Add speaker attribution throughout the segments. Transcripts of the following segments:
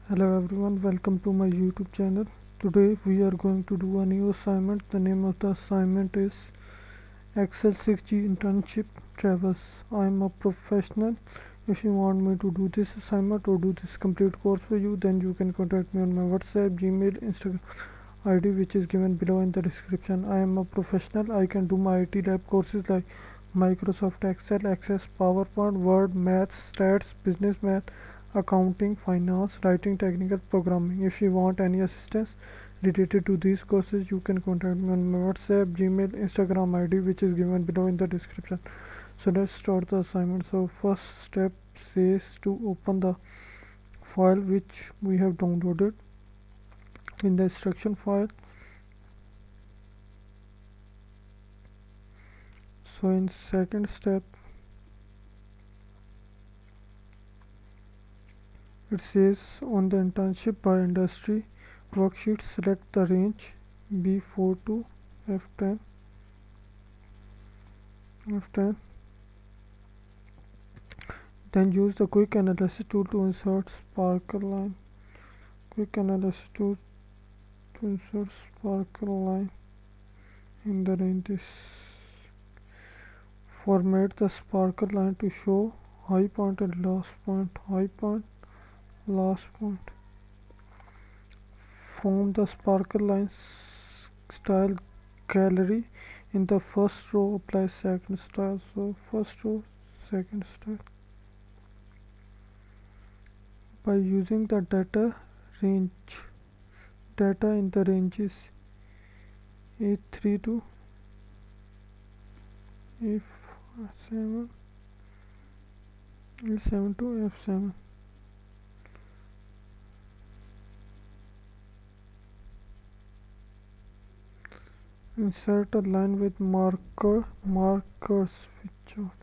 Speaker 1: Hello everyone, welcome to my YouTube channel. Today we are going to do a new assignment. The name of the assignment is Excel 6G Internship Travels. I am a professional. If you want me to do this assignment or do this complete course for you, then you can contact me on my WhatsApp, Gmail, Instagram ID which is given below in the description. I am a professional. I can do my MyITLab courses like Microsoft Excel, Access, PowerPoint, Word, Maths, Stats, Business Math, Accounting, Finance, Writing, Technical Programming. If you want any assistance related to these courses, you can contact me on my WhatsApp, Gmail, Instagram ID which is given below in the description. So let's start the assignment. So first step says to open the file which we have downloaded in the instruction file. So in second step it says on the internship by industry worksheet, select the range B4 to F10. Then use the quick analysis tool to insert sparkle line. Quick analysis tool to insert sparkle line in the ranges. Format the sparkle line to show high point and last point. High point, last point. Form the sparkle line style gallery in the first row. Apply second style. So first row, second style. By using the data in the ranges A3 to F7, A7 to F7. Insert a line with markers with chart.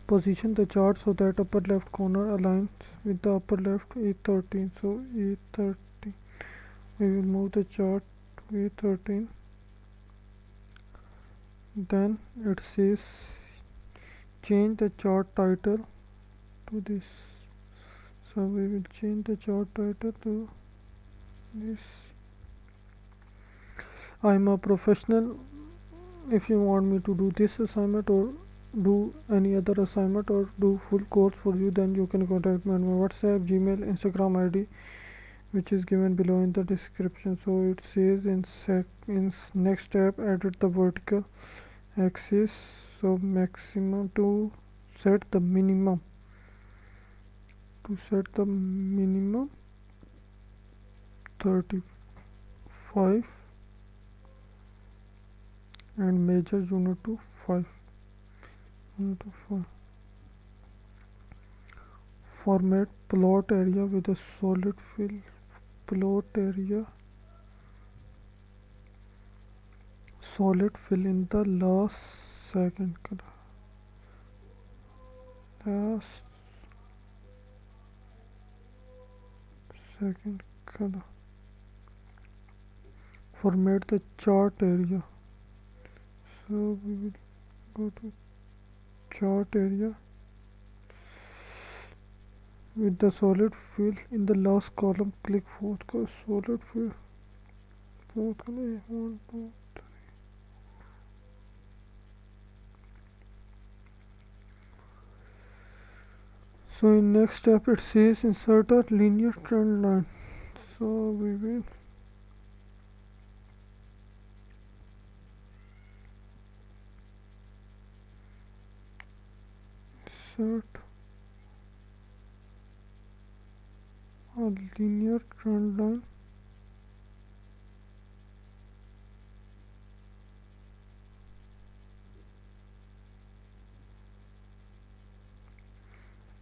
Speaker 1: Position the chart so that upper left corner aligns with the upper left A13. So A13, we will move the chart to A13. Then it says change the chart title to this. So we will change the chart title to this. I am a professional. If you want me to do this assignment or do any other assignment or do full course for you, then you can contact me on my WhatsApp, Gmail, Instagram ID which is given below in the description. So it says in next step edit the vertical axis. So maximum to set the minimum 35 and measure unit to 5. Format plot area with a solid fill. Plot area solid fill in the last second color. Last second color. Format the chart area. So we will go to chart area with the solid fill in the last column. Click fourth column, solid fill, fourth column, 1, 2, 3. So in next step it says insert a linear trend line. So we will insert a linear trend line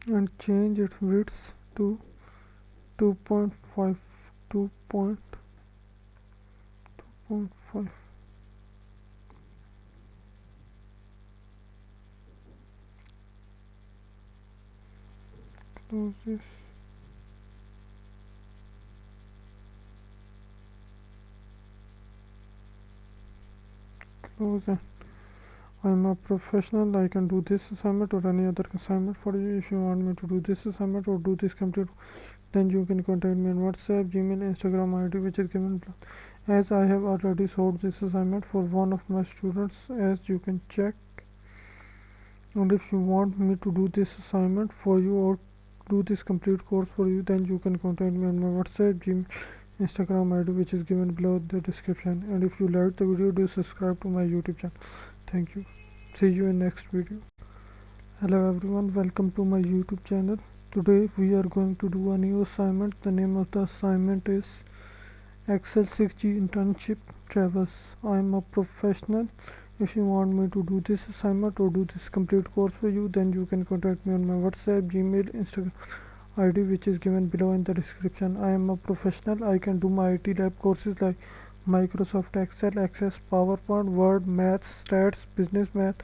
Speaker 1: and change its width to 2.5. 2.5. Close this. Close it. I'm a professional. I can do this assignment or any other assignment for you. If you want me to do this assignment or do this complete, then you can contact me on WhatsApp, Gmail, Instagram ID, which is given below. As I have already solved this assignment for one of my students, as you can check. And if you want me to do this assignment for you or do this complete course for you, then you can contact me on my WhatsApp, Gmail, Instagram ID, which is given below the description. And if you liked the video, do subscribe to my YouTube channel. Thank you. See you in next video. Hello everyone, welcome to my YouTube channel. Today we are going to do a new assignment. The name of the assignment is Excel 6G Internship Travels. I am a professional. If you want me to do this assignment or do this complete course for you, then you can contact me on my WhatsApp, Gmail, Instagram ID, which is given below in the description. I am a professional. I can do MyITLab courses like Microsoft Excel, Access, PowerPoint, Word, Maths, Stats, Business Math,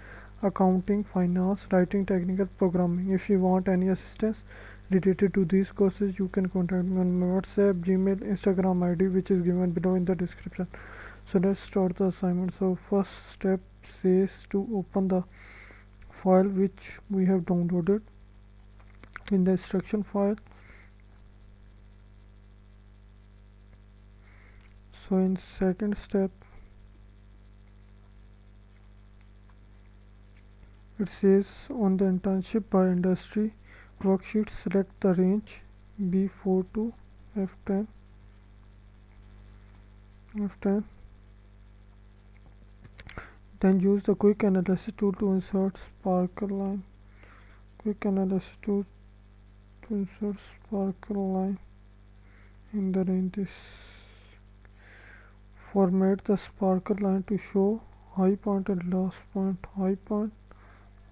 Speaker 1: Accounting, Finance, Writing, Technical Programming. If you want any assistance related to these courses, you can contact me on my WhatsApp, Gmail, Instagram ID, which is given below in the description. So let's start the assignment. So first step says to open the file which we have downloaded in the instruction file. So in second step, it says on the internship by industry worksheet, select the range B4 to F10. Then use the quick analysis tool to insert sparkle line. Quick analysis tool to insert sparkle line in the ranges. Format the sparkle line to show high point and last point. High point,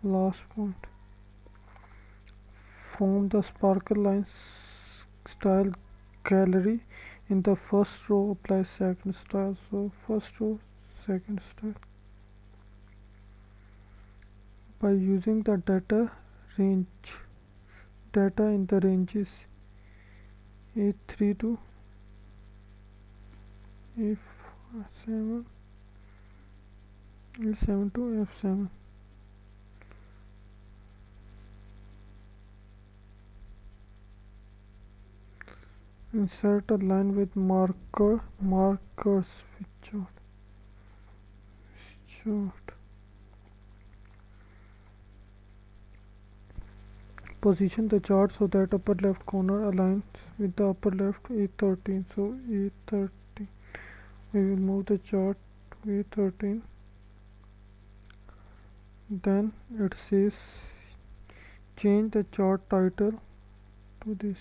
Speaker 1: last point. Form the sparkle line style gallery. In the first row, apply second style. So first row, second style. By using the data in the ranges A3 to F7, A7 to F7. Insert a line with markers with chart. Position the chart so that upper left corner aligns with the upper left A13. So A13, we will move the chart to A13. Then it says change the chart title to this.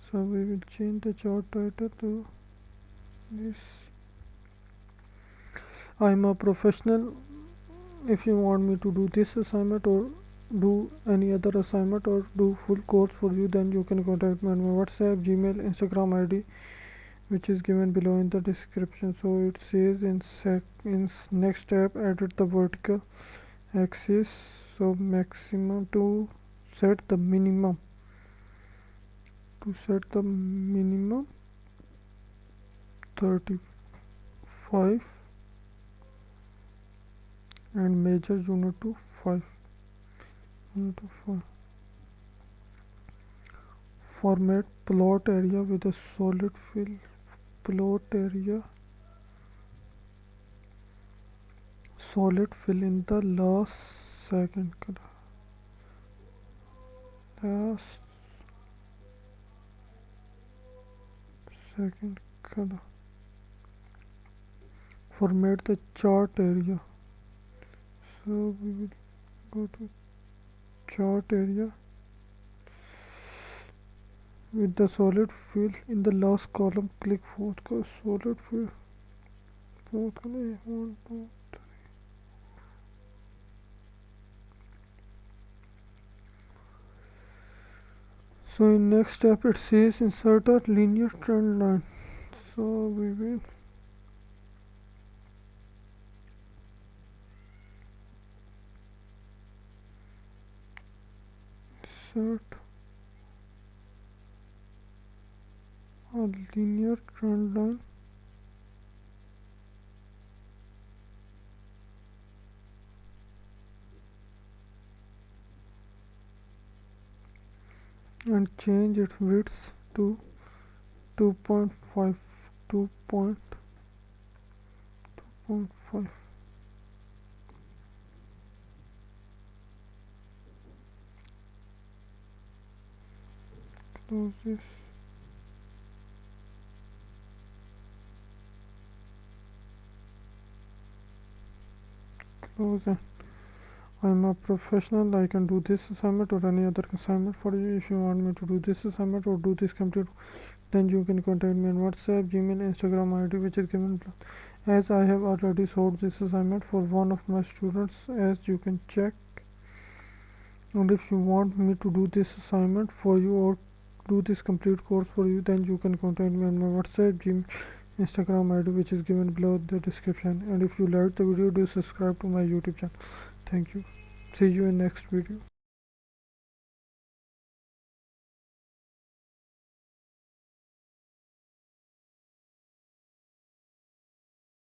Speaker 1: So we will change the chart title to this. I am a professional. If you want me to do this assignment or do any other assignment or do full course for you, then you can contact me on my WhatsApp, Gmail, Instagram ID, which is given below in the description. So it says in next step, edit the vertical axis. So maximum to set the minimum. 35 and major unit to 5. Format plot area with a solid fill. Solid fill in the last second color. Format the chart area. So we will go to chart area with the solid fill in the last column. Click fourth solid fill. Fourth column. 1, 2, 3. So in next step it says insert a linear trend line. So we will insert a linear trend line and change its width to 2.5. 2.5. Close this. Close it. I'm a professional. I can do this assignment or any other assignment for you. If you want me to do this assignment or do this complete, then you can contact me on WhatsApp, Gmail, Instagram ID, which is given below. As I have already solved this assignment for one of my students, as you can check. And if you want me to do this assignment for you or do this complete course for you, then you can contact me on my WhatsApp, Gmail, Instagram ID, which is given below the description. And if you liked the video, do subscribe to my YouTube channel. Thank you. See you in next video.